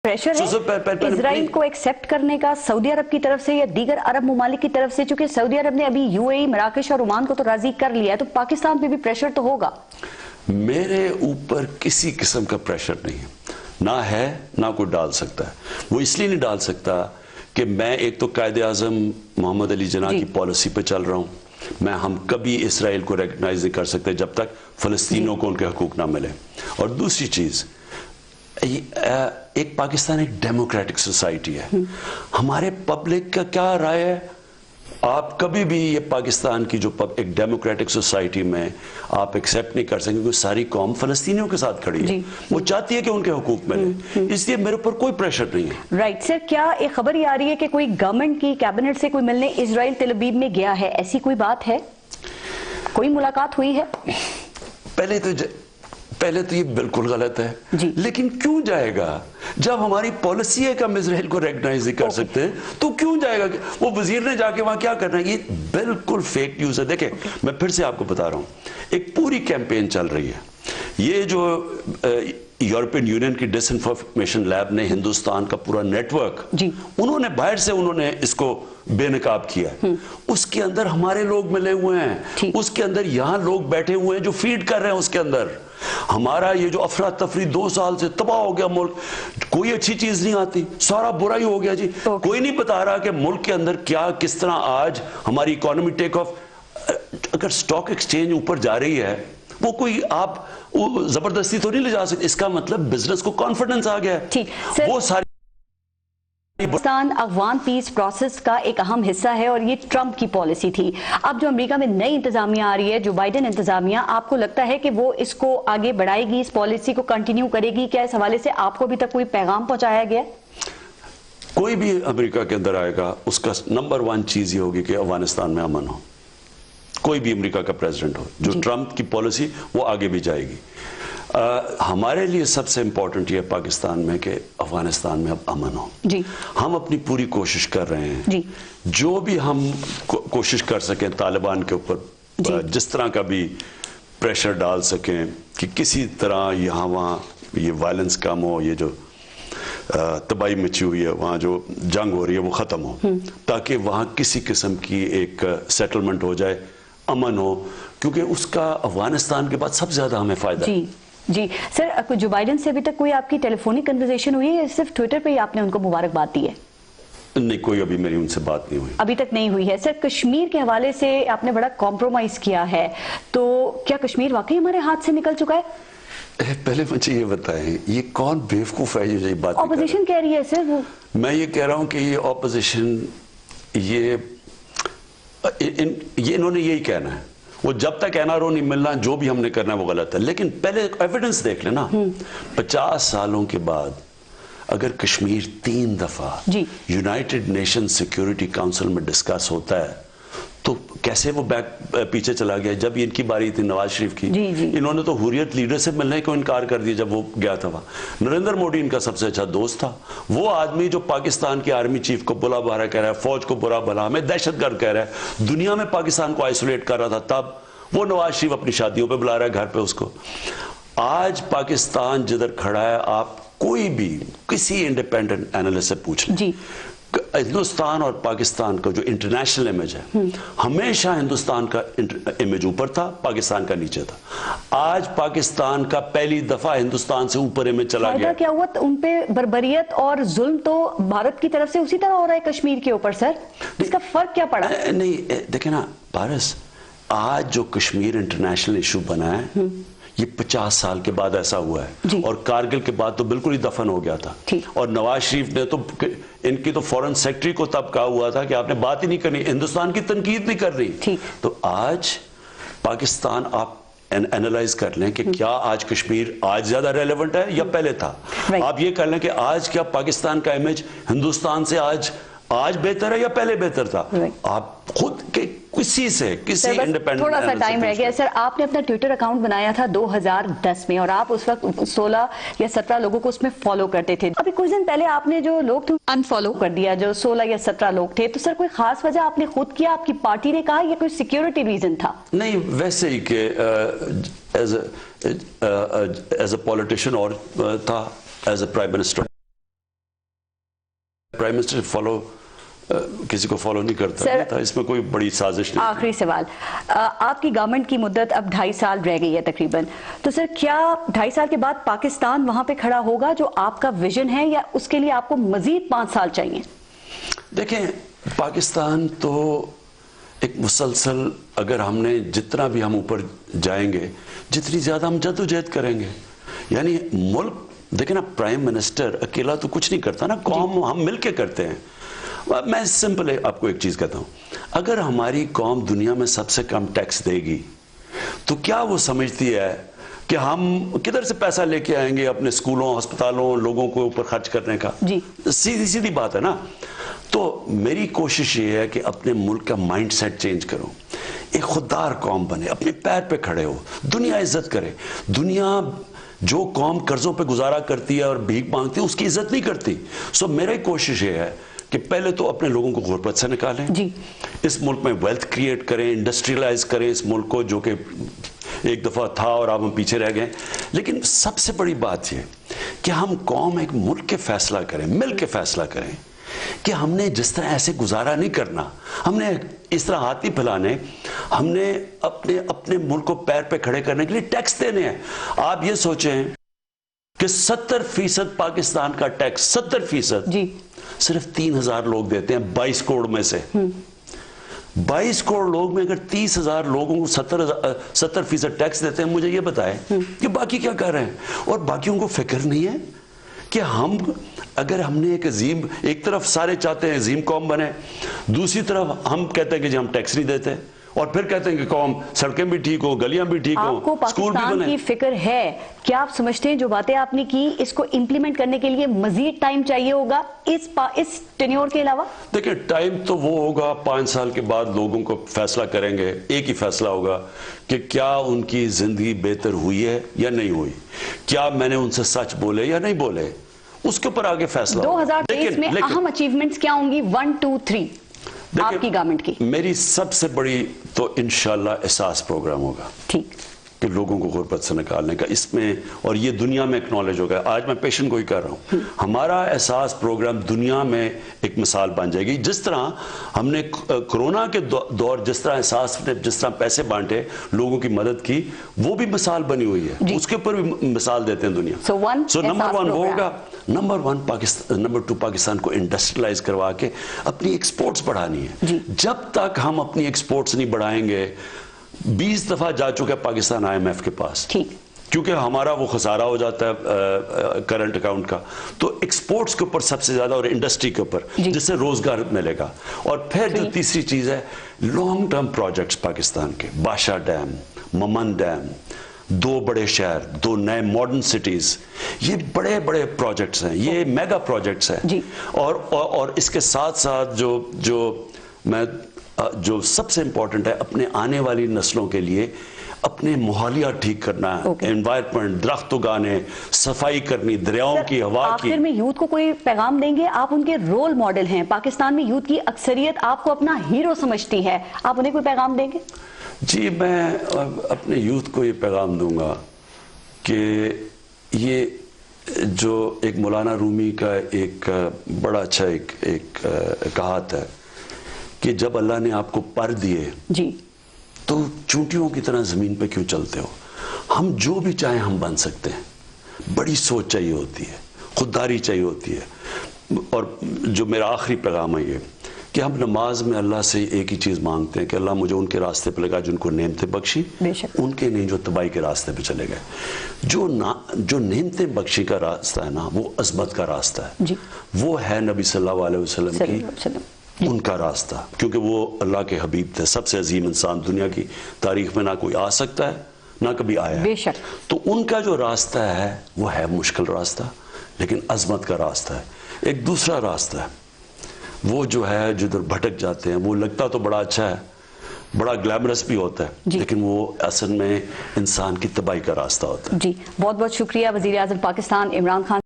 Pressure है Israel को accept करने का सऊदी अरब की तरफ से या दीगर अरब मुमालिक की तरफ से? चूंकि सऊदी अरब ने अभी यूएई, मराकश और ओमान को तो राजी कर लिया है, तो पाकिस्तान पे भी प्रेशर तो होगा। मेरे ऊपर किसी किस्म का प्रेशर नहीं है, ना है ना कोई डाल सकता है। वो इसलिए नहीं डाल सकता कि मैं एक तो कायदे आजम मोहम्मद अली जिन्ना की पॉलिसी पे चल रहा हूँ। हम कभी इसराइल को रिकॉग्नाइज नहीं कर सकते जब तक फलस्तीनियों को उनके हकूक ना मिले। और दूसरी चीज, एक पाकिस्तान एक डेमोक्रेटिक सोसाइटी है। हमारे पब्लिक का क्या राय है, आप कभी भी ये पाकिस्तान की जो एक डेमोक्रेटिक सोसाइटी में आप एक्सेप्ट नहीं कर सकेंगे क्योंकि सारी कौम फलस्तीनियों के साथ खड़ी है। वो चाहती है कि उनके हकूक मिले, इसलिए मेरे ऊपर कोई प्रेशर नहीं है। राइट सर, क्या एक खबर ये आ रही है कि कोई गवर्नमेंट की कैबिनेट से कोई मिलने इजराइल तेल अवीव में गया है, ऐसी कोई बात है? कोई मुलाकात हुई है? पहले तो ये बिल्कुल गलत है, लेकिन क्यों जाएगा? जब हमारी पॉलिसी है कि हम इजराइल को रिकॉग्नाइज नहीं कर सकते तो क्यों जाएगा? वो वजीर ने जाके वहां क्या करना है? ये बिल्कुल फेक न्यूज है। देखें, मैं फिर से आपको बता रहा हूं, एक पूरी कैंपेन चल रही है। ये जो यूरोपियन यूनियन की डिसइंफॉर्मेशन लैब ने हिंदुस्तान का पूरा नेटवर्क उन्होंने बाहर से इसको बेनकाब किया है। उसके अंदर हमारे लोग मिले हुए हैं, उसके अंदर यहां लोग बैठे हुए हैं जो फीड कर रहे हैं। उसके अंदर हमारा ये जो अफरा तफरी 2 साल से तबाह हो गया मुल्क, कोई अच्छी चीज नहीं आती, सारा बुरा ही हो गया जी। कोई नहीं बता रहा कि मुल्क के अंदर क्या किस तरह आज हमारी इकोनॉमी टेक ऑफ। अगर स्टॉक एक्सचेंज ऊपर जा रही है, वो कोई आप जबरदस्ती तो नहीं ले जा सकते। इसका मतलब बिजनेस को कॉन्फिडेंस आ गया है। वो सारी पाकिस्तान अफगान पीस प्रोसेस का एक अहम हिस्सा है और ये ट्रंप की पॉलिसी थी। अब जो अमेरिका में नई इंतजामिया आ रही है, जो बाइडेन इंतजामिया, आपको लगता है कि वो इसको आगे बढ़ाएगी, इस पॉलिसी को कंटिन्यू करेगी? क्या इस हवाले से आपको अभी तक कोई पैगाम पहुंचाया गया? कोई भी अमेरिका के अंदर आएगा, उसका नंबर 1 चीज ये होगी कि अफगानिस्तान में अमन हो। कोई भी अमेरिका का प्रेसिडेंट हो, जो ट्रंप की पॉलिसी वो आगे भी जाएगी। हमारे लिए सबसे इंपॉर्टेंट ये पाकिस्तान में कि अफगानिस्तान में अब अमन हो। हम अपनी पूरी कोशिश कर रहे हैं, जो भी हम कोशिश कर सकें तालिबान के ऊपर जिस तरह का भी प्रेशर डाल सकें कि किसी तरह यहाँ वहाँ ये वायलेंस कम हो, ये जो तबाही मची हुई है, वहाँ जो जंग हो रही है वो ख़त्म हो, ताकि वहाँ किसी किस्म की एक सेटलमेंट हो जाए, अमन हो, क्योंकि उसका अफगानिस्तान के बाद सबसे ज़्यादा हमें फ़ायदा है। जी सर, जो बाइडेन से अभी तक कोई आपकी टेलीफोनिक कन्वर्सेशन हुई है, सिर्फ ट्विटर पे ही आपने उनको मुबारकबाद दी है? नहीं, कोई अभी मेरी उनसे बात नहीं हुई, अभी तक नहीं हुई है। सर, कश्मीर के हवाले से आपने बड़ा कॉम्प्रोमाइज किया है, तो क्या कश्मीर वाकई हमारे हाथ से निकल चुका है? पहले मुझे ये बताएं, ये कौन बेवकूफ है जो ये बात? ऑपोजिशन कह रही है सर। वो मैं ये कह रहा हूं कि ये ऑपोजिशन इन्होंने यही कहना है। वो जब तक एनआरओ नहीं मिलना, जो भी हमने करना है वो गलत है। लेकिन पहले एविडेंस देख लेना। 50 सालों के बाद अगर कश्मीर 3 दफा यूनाइटेड नेशन सिक्योरिटी काउंसिल में डिस्कस होता है, तो कैसे वो पीछे चला गया? जब इनकी बारी थी नवाज शरीफ की, इन्होंने तो हुर्रियत लीडर से मिलने को इनकार कर दिया जब वो गया था वहां। नरेंद्र मोदी इनका सबसे अच्छा दोस्त था। वो आदमी जो पाकिस्तान के आर्मी चीफ को बुरा भला कह रहा है, फौज को बुरा भला, हमें दहशतगर्द कह रहा है, दुनिया में पाकिस्तान को आइसोलेट कर रहा था, तब वो नवाज शरीफ अपनी शादियों पर बुला रहा है घर पे उसको। आज पाकिस्तान जिधर खड़ा है, आप कोई भी किसी इंडिपेंडेंट एनालिस्ट से पूछ लें, हिंदुस्तान और पाकिस्तान का जो इंटरनेशनल इमेज है, हमेशा हिंदुस्तान का इमेज ऊपर था, पाकिस्तान का नीचे था। आज पाकिस्तान का पहली दफा हिंदुस्तान से ऊपर इमेज चला गया। क्या हुआ? उन पे बर्बरियत और जुल्म तो भारत की तरफ से उसी तरह हो रहा है कश्मीर के ऊपर। सर, इसका फर्क क्या पड़ा? नहीं, देखे ना पारस, आज जो कश्मीर इंटरनेशनल इशू बना है, ये 50 साल के बाद ऐसा हुआ है। और कारगिल के बाद तो बिल्कुल ही दफन हो गया था। और नवाज शरीफ ने तो इनकी तो फॉरेन सेक्रेटरी को तब कहा हुआ था कि आपने बात ही नहीं करनी, हिंदुस्तान की तनकीद नहीं कर रही। तो आज पाकिस्तान आप एनालाइज कर लें कि क्या आज कश्मीर आज ज्यादा रेलेवेंट है या पहले था। आप ये कर लें कि आज क्या पाकिस्तान का इमेज हिंदुस्तान से आज बेहतर है या पहले बेहतर था। आप खुद के किसी इंडिपेंडेंट। थोड़ा सा टाइम रह गया सर। आपने अपना ट्विटर अकाउंट बनाया था 2010 में और आप उस वक्त 16 या 17 लोगों को उसमें फॉलो करते थे। अभी कुछ दिन पहले आपने जो लोग थे अनफॉलो कर दिया, जो 16 या 17 लोग थे। तो सर, कोई खास वजह आपने खुद किया, आपकी पार्टी ने कहा, या कोई सिक्योरिटी रीजन था? नहीं, वैसे ही कि एज अ पॉलिटिशियन और था, एज अ प्राइम मिनिस्टर پرائم منسٹر کسی کو فالو نہیں کرتا تھا، اس میں کوئی بڑی سازش نہیں۔ آخری سوال، آپ کی گورنمنٹ کی مدت اب 2.5 سال رہ گئی ہے تقریباً، تو سر کیا 2.5 سال کے بعد پاکستان وہاں پہ کھڑا ہوگا جو آپ کا ویژن ہے، یا اس کے لیے آپ کو مزید 5 سال چاہیے؟ دیکھیں، پاکستان تو ایک مسلسل، اگر ہم نے جتنا بھی ہم اوپر جائیں گے، جتنی زیادہ ہم جدوجہد کریں گے، یعنی ملک، دیکھیں نا، پرائم منسٹر اکیلا تو کچھ نہیں کرتا نا، قوم ہم مل کے کرتے ہیں۔ میں سمپل آپ کو ایک چیز کہتا ہوں، اگر ہماری قوم دنیا میں سب سے کم ٹیکس دے گی تو کیا وہ سمجھتی ہے کہ ہم کدھر سے پیسہ لے کے آئیں گے اپنے اسکولوں، ہسپتالوں، لوگوں کو اوپر خرچ کرنے کا؟ سیدھی بات ہے نا۔ تو میری کوشش یہ ہے کہ اپنے ملک کا مائنڈ سیٹ چینج کرو، ایک خوددار قوم بنے، اپنے پیر پہ کھڑے ہو، دنیا عزت کرے۔ دنیا جو قوم قرضوں پہ گزارا کرتی ہے اور بھیک مانگتی ہے، اس کی عزت نہیں کرتی۔ سو میری کوشش یہ ہے کہ پہلے تو اپنے لوگوں کو غربت سے نکالیں، اس ملک میں ویلتھ کریٹ کریں، انڈسٹریلائز کریں اس ملک کو، جو کہ ایک دفعہ تھا اور اب ہم پیچھے رہ گئے۔ لیکن سب سے بڑی بات یہ کہ ہم قوم ایک ملک کے فیصلہ کریں، مل کے فیصلہ کریں کہ ہم نے جس طرح ایسے گزارا نہیں کرنا، ہم نے اس طرح ہاتھ نہیں پھیلانے، ہم نے اپنے ملک کو پیر پہ کھڑے کرنے کے لیے ٹیکس دینے ہیں۔ آپ یہ سوچیں کہ 70% پاکستان کا ٹیکس، 70% صرف 3,000 لوگ دیتے ہیں 22 کروڑ میں سے۔ 22 کروڑ لوگ میں اگر 30,000 لوگوں کو 70% ٹیکس دیتے ہیں، مجھے یہ بتائیں کہ باقی کیا کر رہے ہیں؟ اور باقیوں کو فکر نہیں ہے کہ اگر ہم نے ایک طرف سارے چاہتے ہیں عظیم قوم بنے، دوسری طرف ہم کہتے ہیں کہ جی ہم ٹیکس نہیں دیتے، اور پھر کہتے ہیں کہ قوم سڑکیں بھی ٹھیک ہو، گلیاں بھی ٹھیک ہو، آپ کو اسکول بھی پاکستان بنے۔ کی فکر ہے؟ کیا آپ سمجھتے ہیں جو باتیں آپ نے کی، اس کو امپلیمنٹ کرنے کے لیے مزید ٹائم چاہیے ہوگا اس ٹینیور کے علاوہ؟ دیکھیں، ٹائم تو وہ ہوگا 5 سال کے بعد لوگوں کو فیصلہ کریں گے، ایک ہی فیصلہ ہوگا کہ کیا ان کی زندگی بہتر ہوئی ہے یا نہیں ہوئی، کیا میں نے ان سے سچ بولے یا نہیں بولے، اس کے اوپر آگے فیصلہ ہوگا۔ 2023 میں اہم اچیومنٹس کیا ہوں گی؟ 1 2 3 آپ کی گورنمنٹ کی؟ میری سب سے بڑی تو انشاءاللہ احساس پروگرام ہوگا، ٹھیک، کہ لوگوں کو غربت سے نکالنے کا، اس میں، اور یہ دنیا میں اکنالج ہوگا۔ آج میں پیشن کو ہی کر رہا ہوں، ہمارا احساس پروگرام دنیا میں ایک مثال بن جائے گی۔ جس طرح ہم نے کرونا کے دور جس طرح احساس نے جس طرح پیسے بانٹے، لوگوں کی مدد کی، وہ بھی مثال بنی ہوئی ہے، اس کے اوپر بھی مثال دیتے ہیں دنیا۔ سو نمبر 1 وہ ہوگا، نمبر 1 پاکستان، نمبر 2 پاکستان کو انڈسٹریلائز کروا کے اپنی ایکسپورٹس بڑھانی ہے۔ جب تک ہم اپنی ایکسپورٹس نہیں بڑھائیں گے، 20 دفعہ جا چکا ہے پاکستان IMF کے پاس، کیونکہ ہمارا وہ خسارہ ہو جاتا ہے کرنٹ اکاؤنٹ کا، تو ایکسپورٹس کے اوپر سب سے زیادہ، اور انڈسٹری کے اوپر، جس سے روزگار ملے گا۔ اور پھر جو تیسری چیز ہے، لانگ ٹرم پروجیکٹس پاکستان کے، بادشاہ ڈیم، ممن ڈیم، 2 بڑے شہر، 2 نئے ماڈرن سٹیز، یہ بڑے بڑے پروجیکٹس ہیں، یہ میگا پروجیکٹس ہیں۔ اور اس کے ساتھ ساتھ جو سب سے امپورٹنٹ ہے، اپنے آنے والی نسلوں کے لیے اپنے ماحولیہ ٹھیک کرنا ہے، انوائرمنٹ، درخت اگانے، صفائی کرنی، دریاؤں کی، ہوا کی۔ آخر میں یوتھ کو کوئی پیغام دیں گے؟ آپ ان کے رول ماڈل ہیں، پاکستان میں یوتھ کی اکثریت آپ کو اپنا ہیرو سمجھتی ہے، آپ انہیں کوئی پیغام دیں گے؟ جی، میں اپنے یوتھ کو یہ پیغام دوں گا کہ یہ جو ایک مولانا رومی کا ایک بڑا اچھا ایک کہات ہے کہ جب اللہ نے آپ کو پر دیے تو چونٹیوں کی طرح زمین پہ کیوں چلتے ہو؟ ہم جو بھی چاہیں ہم بن سکتے ہیں، بڑی سوچ چاہیے ہوتی ہے، خودداری چاہیے ہوتی ہے۔ اور جو میرا آخری پیغام ہے یہ کہ ہم نماز میں اللہ سے ایک ہی چیز مانگتے ہیں کہ اللہ مجھے ان کے راستے پہ لگا جن کو نعمتیں بخشی، ان کے نہیں جو تباہی کے راستے پہ چلے گئے۔ جو نعمتیں بخشی کا راستہ ہے نا، وہ عظمت کا راستہ ہے، وہ ہے نبی صلی اللہ علیہ وسلم کی، ان کا راستہ، کیونکہ وہ اللہ کے حبیب تھے، سب سے عظیم انسان دنیا کی تاریخ میں نہ کوئی آ سکتا ہے نہ کبھی آیا ہے۔ تو ان کا جو راستہ ہے وہ ہے مشکل راستہ، لیکن عظمت کا راستہ ہے۔ ایک دوسرا راستہ ہے وہ جو ہے جدھر بھٹک جاتے ہیں، وہ لگتا تو بڑا اچھا ہے، بڑا گلیمرس بھی ہوتا ہے، لیکن وہ اصل میں انسان کی تباہی کا راستہ ہوتا ہے۔ جی، بہت بہت شکریہ وزیر اعظم پاکستان عمران خان۔